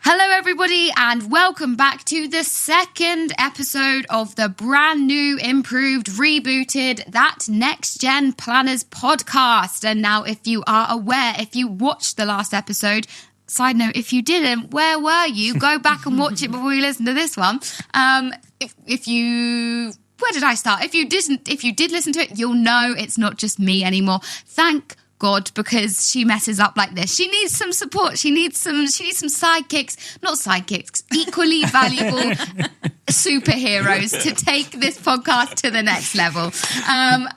Hello, everybody, and welcome back to the second episode of the brand new, improved, rebooted That NextGen Planners Podcast. And now, if you are aware, if you watched the last episode, side note, if you didn't, where were you? Go back and watch it before you listen to this one. Where did I start? If you did listen to it, you'll know it's not just me anymore. Thank God, because she messes up like this. She needs some support. She needs some sidekicks, equally valuable superheroes to take this podcast to the next level.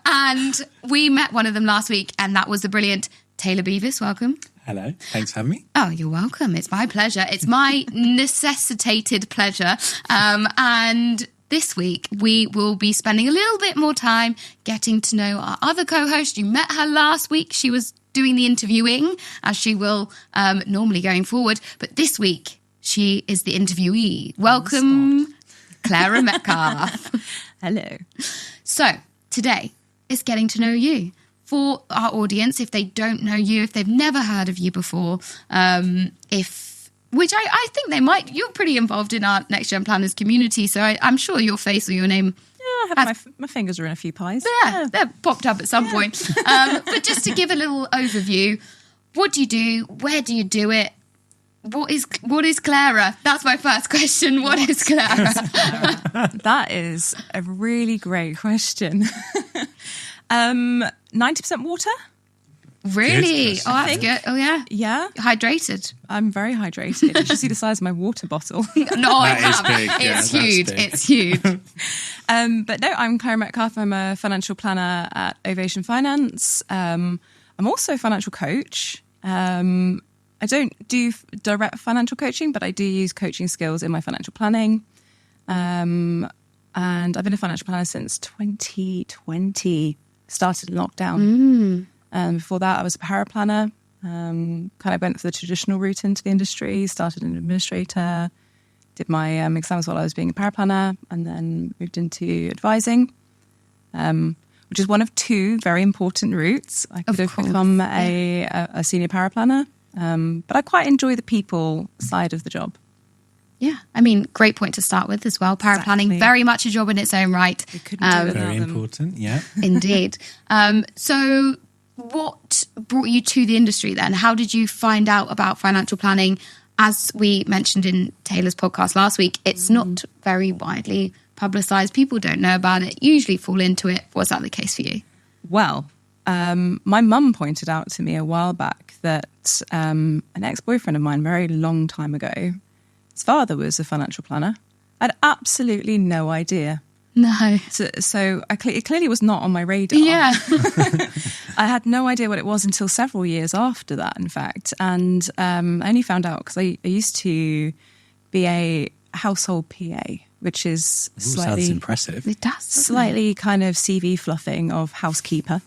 And we met one of them last week, and that was the brilliant Taylor Beavis. Welcome. Hello. Thanks for having me. Oh, you're welcome. It's my pleasure. It's my necessitated pleasure. And this week, we will be spending a little bit more time getting to know our other co-host. You met her last week. She was doing the interviewing, as she will normally going forward. But this week, she is the interviewee. Welcome, Clara Metcalfe. Hello. So, today is getting to know you. For our audience, if they don't know you, if they've never heard of you before, which I think they might. You're pretty involved in our NextGen Planners community, so I'm sure your face or your name... Yeah, I have my fingers are in a few pies. Yeah, they're popped up at some point. But just to give a little overview, what do you do? Where do you do it? What is Clara? That's my first question. What is Clara? That is a really great question. 90% water. Really? Good. Oh, that's good. Oh, yeah. Yeah. Hydrated. I'm very hydrated. You should see the size of my water bottle. No, I That is have. big. Yeah, It's that's huge. big. It's huge. But no, I'm Clara Metcalfe. I'm a financial planner at Ovation Finance. I'm also a financial coach. I don't do direct financial coaching, but I do use coaching skills in my financial planning. And I've been a financial planner since 2020. Started in lockdown. Before that, I was a paraplanner. Kind of went for the traditional route into the industry. Started an administrator. Did my exams while I was being a paraplanner, and then moved into advising, which is one of two very important routes. I could have become a senior paraplanner, but I quite enjoy the people side of the job. Yeah, I mean, great point to start with as well. Paraplanning, Exactly. very much a job in its own right. We couldn't do it without Very them. important, yeah. Indeed. So what brought you to the industry then? How did you find out about financial planning? As we mentioned in Taylor's podcast last week, it's not very widely publicised. People don't know about it, usually fall into it. Was that the case for you? Well, my mum pointed out to me a while back that an ex-boyfriend of mine, a very long time ago, his father was a financial planner. I had absolutely no idea. No. So it clearly was not on my radar. Yeah. I had no idea what it was until several years after that, in fact. And I only found out because I used to be a household PA, which is Sounds slightly... impressive. It does. Slightly kind of CV fluffing of housekeeper.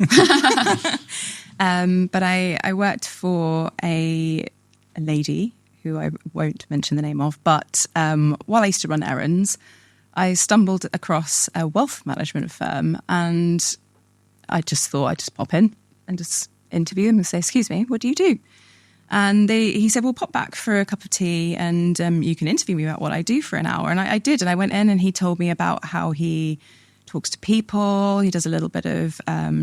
But I worked for a lady who I won't mention the name of, but while I used to run errands, I stumbled across a wealth management firm, and I just thought I'd just pop in and just interview them and say, "Excuse me, what do you do?" And he said, "Well, pop back for a cup of tea and you can interview me about what I do for an hour." And I did, and I went in and he told me about how he talks to people, he does a little bit of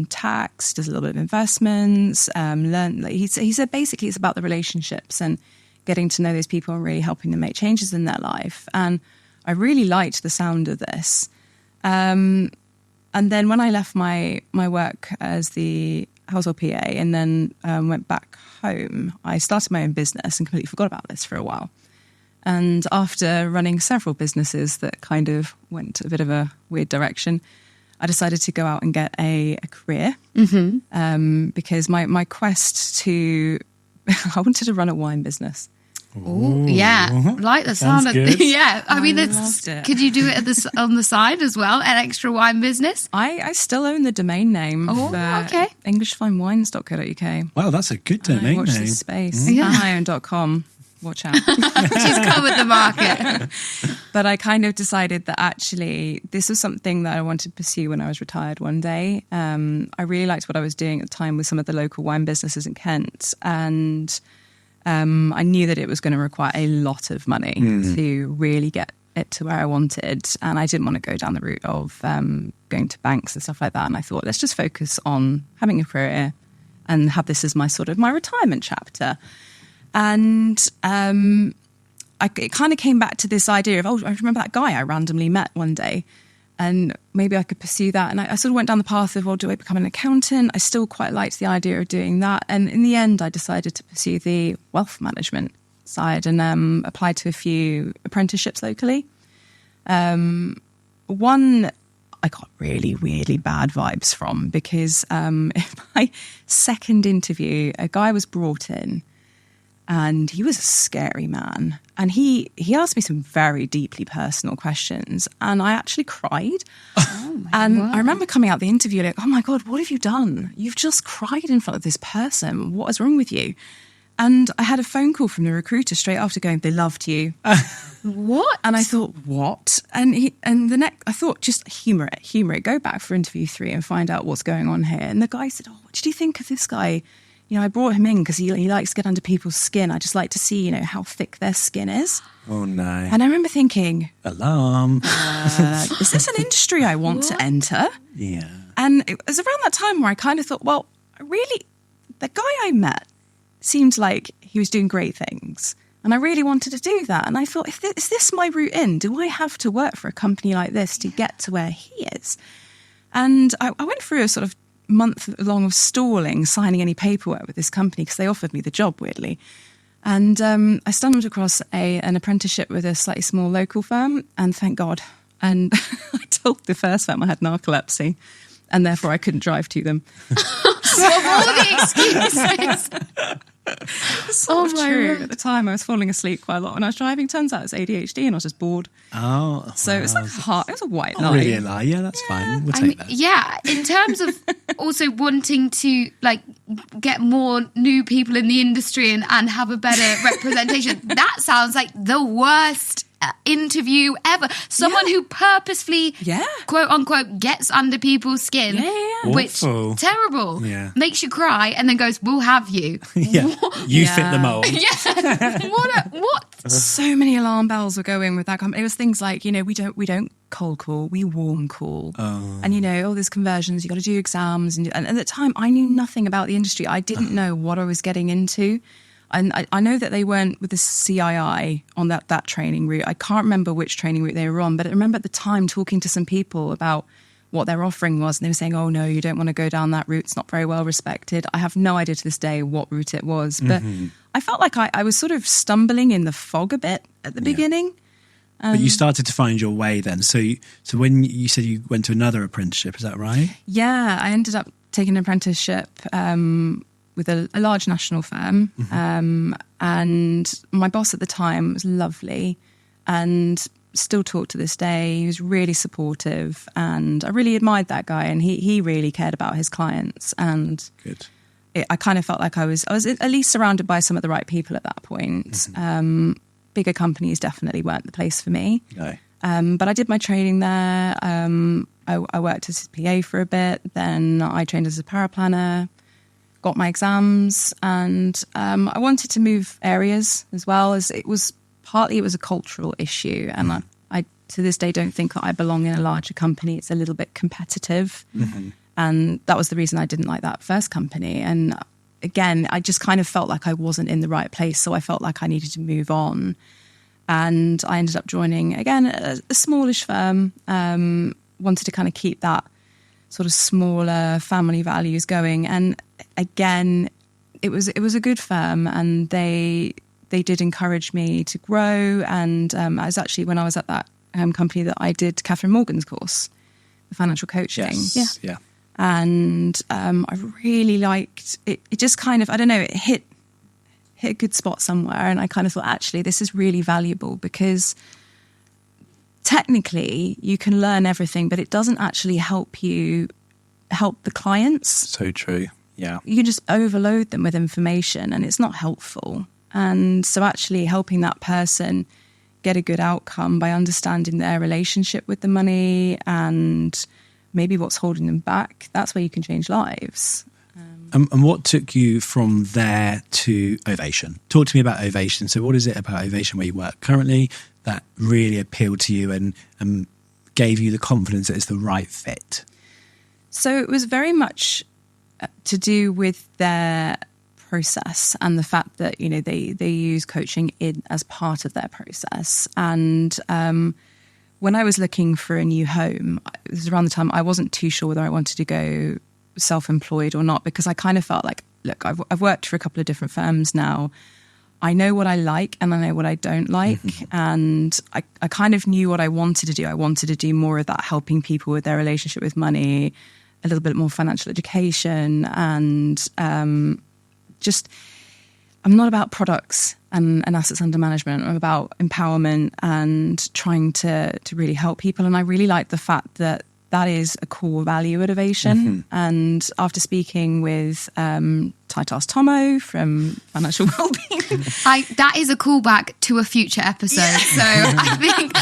tax, does a little bit of investments, he said basically it's about the relationships and getting to know those people and really helping them make changes in their life. And I really liked the sound of this. And then when I left my work as the household PA and then went back home, I started my own business and completely forgot about this for a while. And after running several businesses that kind of went a bit of a weird direction, I decided to go out and get a career because my quest to... I wanted to run a wine business. Ooh, yeah, like the sound of good. yeah. I mean, loved it. could you do it on the side as well? An extra wine business? I still own the domain name. Oh, okay. EnglishFineWines.co.uk. Wow, that's a good domain Watch name. this space. Yeah. iron.com. Watch out. She's covered the market. But I kind of decided that actually this was something that I wanted to pursue when I was retired one day. I really liked what I was doing at the time with some of the local wine businesses in Kent. And I knew that it was going to require a lot of money to really get it to where I wanted. And I didn't want to go down the route of going to banks and stuff like that. And I thought, let's just focus on having a career and have this as my sort of my retirement chapter. And it kind of came back to this idea of, I remember that guy I randomly met one day, and maybe I could pursue that. And I sort of went down the path of, do I become an accountant? I still quite liked the idea of doing that. And in the end, I decided to pursue the wealth management side and applied to a few apprenticeships locally. One I got really, really bad vibes from, because in my second interview, a guy was brought in and he was a scary man. And he asked me some very deeply personal questions, and I actually cried. I remember coming out the interview like, oh my God, what have you done? You've just cried in front of this person. What is wrong with you? And I had a phone call from the recruiter straight after going, they loved you. What? And I thought, what? And I thought, just humour it. Go back for interview 3 and find out what's going on here. And the guy said, what did you think of this guy? I brought him in because he likes to get under people's skin. I just like to see, how thick their skin is. Oh, no. And I remember thinking, alarm. Is this an industry I want to enter? Yeah. And it was around that time where I kind of thought, well, really, the guy I met seemed like he was doing great things. And I really wanted to do that. And I thought, is this my route in? Do I have to work for a company like this to get to where he is? And I went through a sort of month long of stalling, signing any paperwork with this company because they offered me the job, weirdly. And I stumbled across an apprenticeship with a slightly small local firm, and thank God. And I told the first firm I had narcolepsy, and therefore I couldn't drive to them. Of all the excuses. So true. At the time, I was falling asleep quite a lot when I was driving. Turns out it's ADHD, and I was just bored. Oh, so it was like it was a white lie. Really a lie? Yeah, that's fine. We'll take that. Yeah, in terms of also wanting to get more new people in the industry and have a better representation, that sounds like the worst interview ever. Someone who purposefully, quote unquote, gets under people's skin, which Awful. Terrible, makes you cry, and then goes, "We'll have you." You fit the mold. What? So many alarm bells were going with that company. It was things like, we don't cold call, we warm call, and all these conversions. You got to do exams, and at the time, I knew nothing about the industry. I didn't know what I was getting into. And I know that they weren't with the CII on that training route. I can't remember which training route they were on, but I remember at the time talking to some people about what their offering was, and they were saying, oh no, you don't want to go down that route, it's not very well respected. I have no idea to this day what route it was, but I felt like I was sort of stumbling in the fog a bit at the beginning. But you started to find your way then. So when you said you went to another apprenticeship, is that right? Yeah, I ended up taking an apprenticeship with a large national firm. And my boss at the time was lovely and still talk to this day. He was really supportive, and I really admired that guy, and he really cared about his clients. And good. I kind of felt like I was at least surrounded by some of the right people at that point. Bigger companies definitely weren't the place for me. No. But I did my training there. I worked as a PA for a bit. Then I trained as a paraplanner, got my exams, and I wanted to move areas as well, as it was a cultural issue, and I to this day don't think that I belong in a larger company. It's a little bit competitive, and that was the reason I didn't like that first company. And again, I just kind of felt like I wasn't in the right place, so I felt like I needed to move on, and I ended up joining again a smallish firm. Wanted to kind of keep that sort of smaller family values going, and again, it was a good firm, and they did encourage me to grow. And I was actually, when I was at that company, that I did Catherine Morgan's course, the financial coaching. Yes. Yeah. And I really liked it. It just kind of, I don't know, it hit a good spot somewhere, and I kind of thought, actually, this is really valuable, because technically you can learn everything, but it doesn't actually help the clients. So true. Yeah. You can just overload them with information, and it's not helpful. And so actually helping that person get a good outcome by understanding their relationship with the money and maybe what's holding them back, that's where you can change lives. And what took you from there to Ovation? Talk to me about Ovation. So what is it about Ovation where you work currently that really appealed to you and gave you the confidence that it's the right fit? So it was very much to do with their process and the fact that, you know, they use coaching as part of their process. And when I was looking for a new home, it was around the time I wasn't too sure whether I wanted to go self-employed or not, because I kind of felt like, look, I've worked for a couple of different firms now. I know what I like and I know what I don't like. And I kind of knew what I wanted to do. I wanted to do more of that, helping people with their relationship with money, a little bit more financial education, and just, I'm not about products and assets under management. I'm about empowerment and trying to really help people. And I really like the fact that that is a core value at Ovation. And after speaking with Titas Tomo from Financial Wellbeing, that is a callback to a future episode. So I think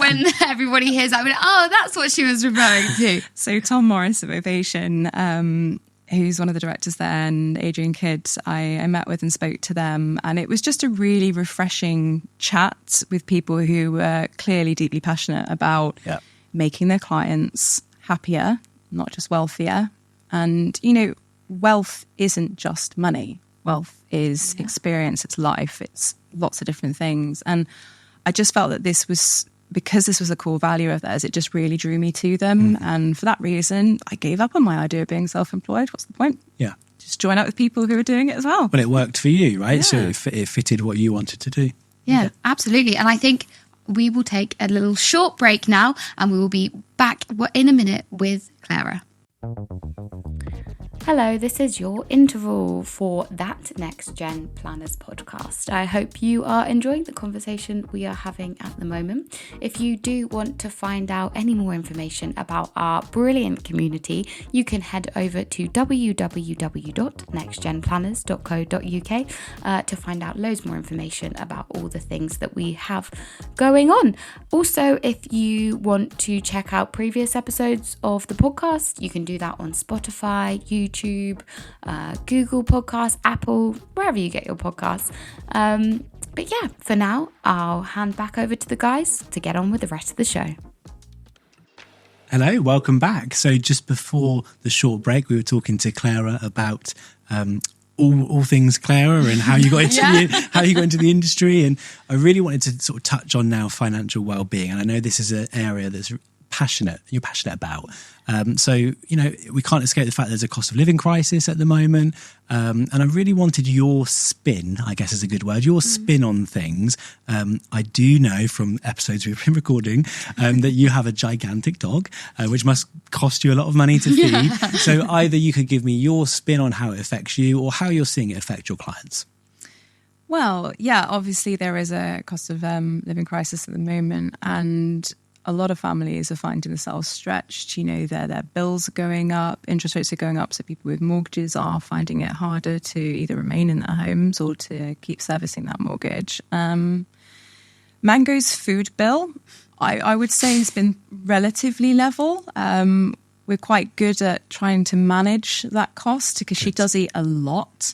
when everybody hears that, oh, that's what she was referring to. So Tom Morris of Ovation, who's one of the directors there, and Adrian Kidd, I met with and spoke to them. And it was just a really refreshing chat with people who were clearly deeply passionate about making their clients happier, not just wealthier. And, you know, wealth isn't just money. Wealth is experience, it's life, it's lots of different things. And I just felt that this was, because this was a core value of theirs, it just really drew me to them. And for that reason, I gave up on my idea of being self-employed. What's the point? Yeah. Just join up with people who are doing it as well. Well, it worked for you, right? So it fitted what you wanted to do. Yeah, absolutely. And I think we will take a little short break now, and we will be back in a minute with Clara. Hello, this is your interval for That NextGen Planners Podcast. I hope you are enjoying the conversation we are having at the moment. If you do want to find out any more information about our brilliant community, you can head over to www.nextgenplanners.co.uk to find out loads more information about all the things that we have going on. Also, if you want to check out previous episodes of the podcast, you can do that on Spotify, YouTube, Google Podcasts, Apple, wherever you get your podcasts. But yeah, for now, I'll hand back over to the guys to get on with the rest of the show. Hello, welcome back. So just before the short break, we were talking to Clara about all things Clara and how you got into how you got into the industry. And I really wanted to sort of touch on now financial well-being. And I know this is an area that's you're passionate about. So, you know, we can't escape the fact there's a cost of living crisis at the moment. And I really wanted your spin, I guess is a good word, your spin on things. I do know from episodes we've been recording that you have a gigantic dog, which must cost you a lot of money to feed. So either you could give me your spin on how it affects you or how you're seeing it affect your clients. Well, yeah, obviously there is a cost of living crisis at the moment, and a lot of families are finding themselves stretched. You know, their bills are going up, interest rates are going up, so people with mortgages are finding it harder to either remain in their homes or to keep servicing that mortgage. Mango's food bill, I would say, has been relatively level. We're quite good at trying to manage that cost because she does eat a lot.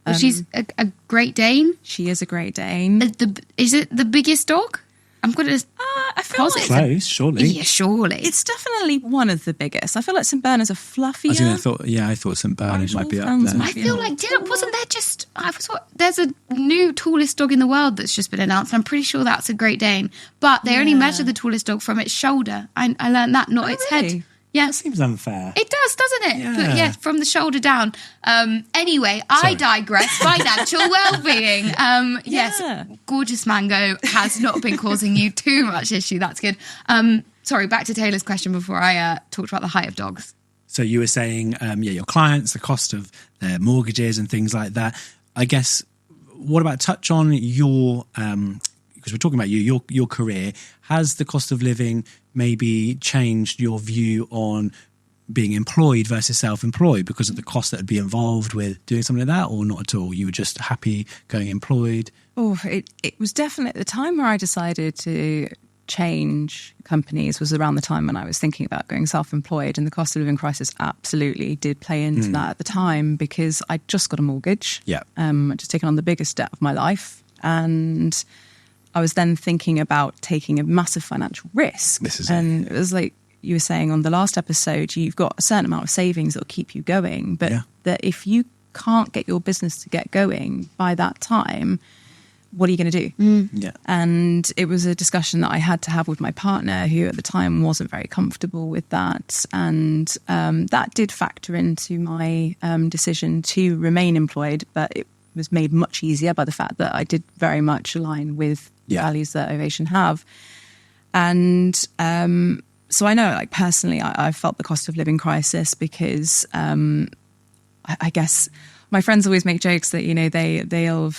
Well, she's a Great Dane. She is a Great Dane. Is it the biggest dog? I'm going to... I feel like close, surely. Yeah, surely. It's definitely one of the biggest. I feel like St. Bernard's are fluffier. I thought St. Bernard might be up there. I feel like, wasn't there there's a new tallest dog in the world that's just been announced. I'm pretty sure that's a Great Dane. But they only measure the tallest dog from its shoulder. I learned that, not its head. Yeah. That seems unfair. It does, doesn't it? Yeah. But yeah, from the shoulder down. Anyway, I digress. Financial well-being. Yes, gorgeous Mango has not been causing you too much issue. That's good. Sorry, back to Taylor's question before I talked about the height of dogs. So you were saying, your clients, the cost of their mortgages and things like that. I guess, what about touch on your... because we're talking about your career, has the cost of living maybe changed your view on being employed versus self-employed because of the cost that would be involved with doing something like that, or not at all? You were just happy going employed? Oh, it was definitely at the time where I decided to change companies was around the time when I was thinking about going self-employed, and the cost of living crisis absolutely did play into that at the time, because I just got a mortgage. Yeah. I'd just taken on the biggest debt of my life, and I was then thinking about taking a massive financial risk. It was like you were saying on the last episode, you've got a certain amount of savings that will keep you going, but that if you can't get your business to get going by that time, what are you going to do? Yeah. And it was a discussion that I had to have with my partner, who at the time wasn't very comfortable with that. And that did factor into my decision to remain employed, but it was made much easier by the fact that I did very much align with the values that Ovation have. And so I know, like, personally, I felt the cost of living crisis because I guess my friends always make jokes that, you know, they'll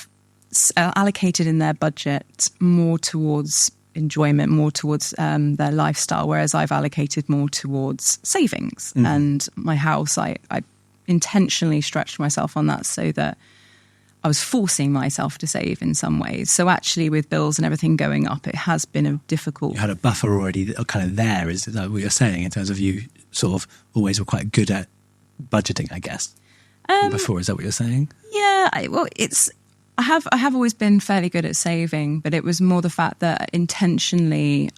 allocated in their budget more towards enjoyment, more towards their lifestyle, whereas I've allocated more towards savings. And my house, I intentionally stretched myself on that so that I was forcing myself to save in some ways. So actually, with bills and everything going up, it has been a difficult... You had a buffer already kind of there, is that what you're saying, in terms of you sort of always were quite good at budgeting, I guess, before? Is that what you're saying? Yeah, I have always been fairly good at saving, but it was more the fact that intentionally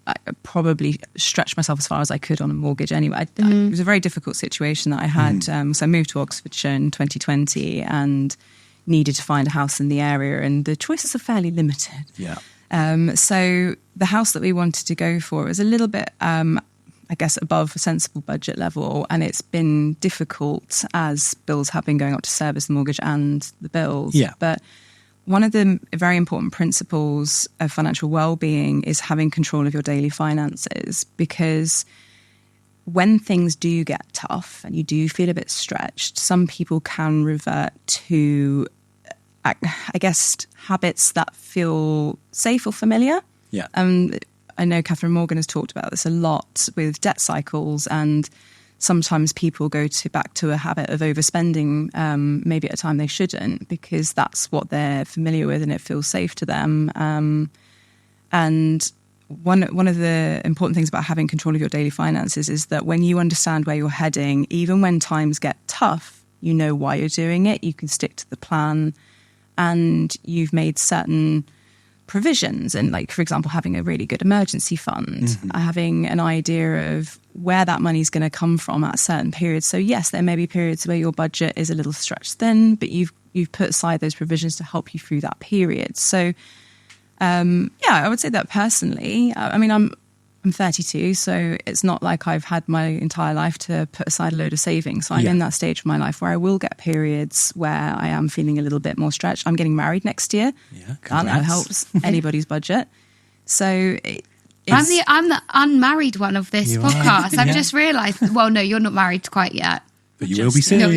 I probably stretched myself as far as I could on a mortgage anyway. It was a very difficult situation that I had. So I moved to Oxfordshire in 2020 and needed to find a house in the area, and the choices are fairly limited. Yeah. So the house that we wanted to go for was a little bit, I guess, above a sensible budget level, and it's been difficult as bills have been going up to service the mortgage and the bills. Yeah. But one of the very important principles of financial well-being is having control of your daily finances, because when things do get tough and you do feel a bit stretched, some people can revert to, I guess, habits that feel safe or familiar. Yeah. I know Catherine Morgan has talked about this a lot with debt cycles, and sometimes people go back to a habit of overspending, maybe at a time they shouldn't, because that's what they're familiar with and it feels safe to them. And one of the important things about having control of your daily finances is that when you understand where you're heading, even when times get tough, you know why you're doing it, you can stick to the plan, and you've made certain provisions. And, like, for example, having a really good emergency fund, having an idea of where that money is going to come from at certain periods. So yes, there may be periods where your budget is a little stretched thin, but you've put aside those provisions to help you through that period. So I would say that personally, I mean, I'm 32, so it's not like I've had my entire life to put aside a load of savings. So I'm in that stage of my life where I will get periods where I am feeling a little bit more stretched. I'm getting married next year. Yeah, that helps anybody's budget. So I'm the unmarried one of this podcast. I've just realised. Well, no, you're not married quite yet. But you will be soon. No,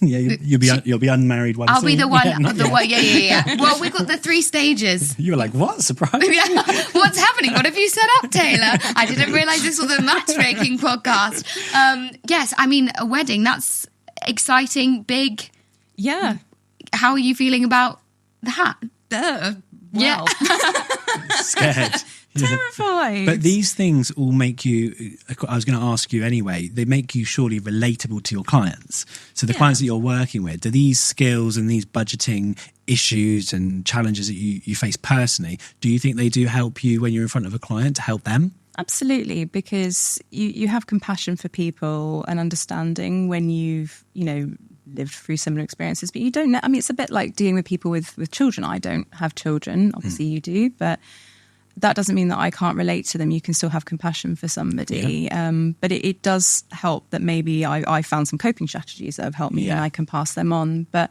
Yeah, you'll be unmarried one. I'll soon. be the one. Yeah, Yeah. Well, we've got the 3 stages. You were like, what? Surprise! Yeah. What's happening? What have you set up, Taylor? I didn't realise this was a matchmaking podcast. Yes, I mean, a wedding, that's exciting, big. Yeah. How are you feeling about that? Yeah. Scared. Terrified. But these things all make you, I was going to ask you anyway, they make you surely relatable to your clients. So the clients that you're working with, do these skills and these budgeting issues and challenges that you face personally, do you think they do help you when you're in front of a client to help them? Absolutely, because you have compassion for people and understanding when you've, lived through similar experiences, but you don't know. I mean, it's a bit like dealing with people with children. I don't have children. Obviously you do, but that doesn't mean that I can't relate to them. You can still have compassion for somebody. But it does help that maybe I found some coping strategies that have helped me and I can pass them on. But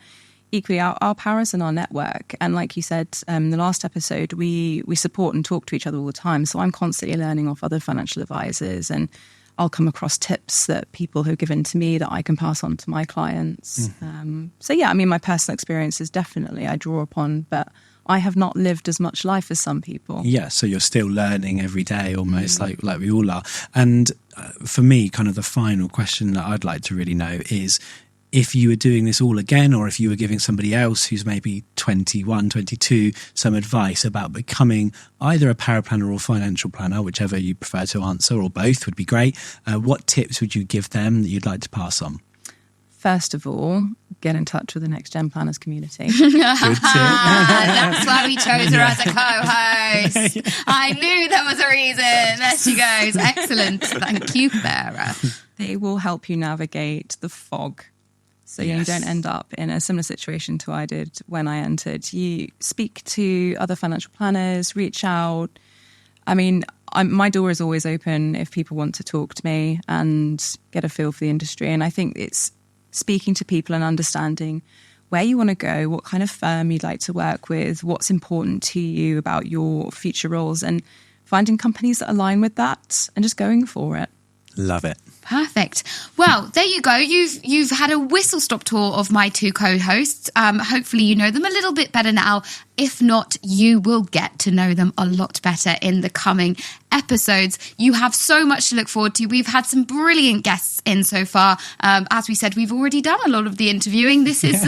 equally, our power is in our network. And like you said, in the last episode, we support and talk to each other all the time. So I'm constantly learning off other financial advisors, and I'll come across tips that people have given to me that I can pass on to my clients. My personal experiences definitely I draw upon, but I have not lived as much life as some people. Yeah, so you're still learning every day almost like we all are. And for me, kind of the final question that I'd like to really know is, if you were doing this all again, or if you were giving somebody else who's maybe 21, 22, some advice about becoming either a paraplanner or financial planner, whichever you prefer to answer, or both would be great, what tips would you give them that you'd like to pass on? First of all, get in touch with the NextGen Planners community. That's why we chose her as a co-host. I knew there was a reason. There she goes. Excellent. Thank you, Clara. They will help you navigate the fog, so you don't end up in a similar situation to I did when I entered. You speak to other financial planners, reach out. I mean, my door is always open if people want to talk to me and get a feel for the industry. And I think it's speaking to people and understanding where you want to go, what kind of firm you'd like to work with, what's important to you about your future roles, and finding companies that align with that and just going for it. Love it. Perfect. Well, there you go. You've had a whistle-stop tour of my two co-hosts. Hopefully you know them a little bit better now. If not, you will get to know them a lot better in the coming episodes. You have so much to look forward to. We've had some brilliant guests in so far. As we said, we've already done a lot of the interviewing. This is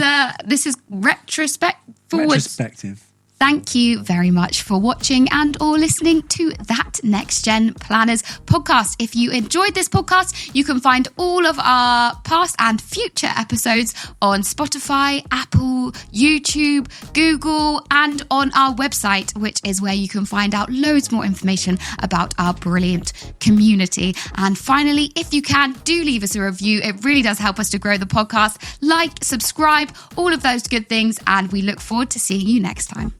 retrospective. Thank you very much for watching and or listening to That NextGen Planners Podcast. If you enjoyed this podcast, you can find all of our past and future episodes on Spotify, Apple, YouTube, Google, and on our website, which is where you can find out loads more information about our brilliant community. And finally, if you can, do leave us a review. It really does help us to grow the podcast. Like, subscribe, all of those good things, and we look forward to seeing you next time.